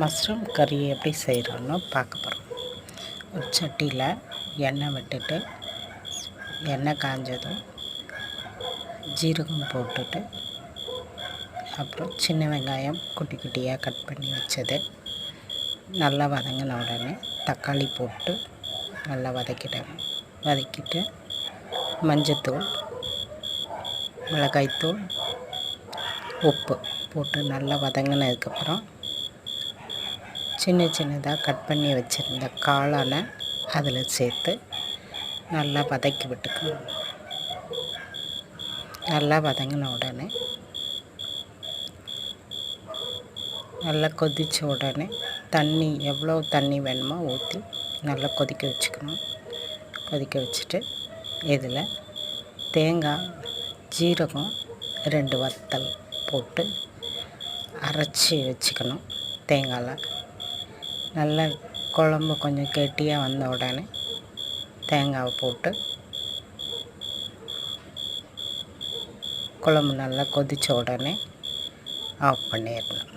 Mushroom கறி எப்படி செய்கிறோன்னு பார்க்க போகிறோம். ஒரு சட்டியில் எண்ணெய் விட்டுட்டு எண்ணெய் காஞ்சதும் ஜீரகம் போட்டுட்டு அப்புறம் சின்ன வெங்காயம் குட்டி குட்டியாக கட் பண்ணி வச்சது நல்லா வதங்கின உடனே தக்காளி போட்டு நல்லா வதக்கிட்டு மஞ்சத்தூள், மிளகாய்த்தூள், உப்பு போட்டு நல்லா வதங்கினதுக்கப்புறம் சின்ன சின்னதாக கட் பண்ணி வச்சுருந்த காளானை அதில் சேர்த்து நல்லா வதக்கி விட்டுக்கணும். நல்லா வதங்கின உடனே நல்லா கொதித்த உடனே தண்ணி எவ்வளோ தண்ணி வேணுமோ ஊற்றி நல்லா கொதிக்க வச்சுக்கணும். கொதிக்க வச்சுட்டு இதில் தேங்காய், ஜீரகம், 2 வத்தல் போட்டு அரைச்சி வச்சுக்கணும். தேங்காயில் நல்லா குழம்பு கொஞ்சம் கெட்டியாக வந்த உடனே தேங்காவை போட்டு குழம்பு நல்லா கொதித்த உடனே ஆஃப் பண்ணிடணும்.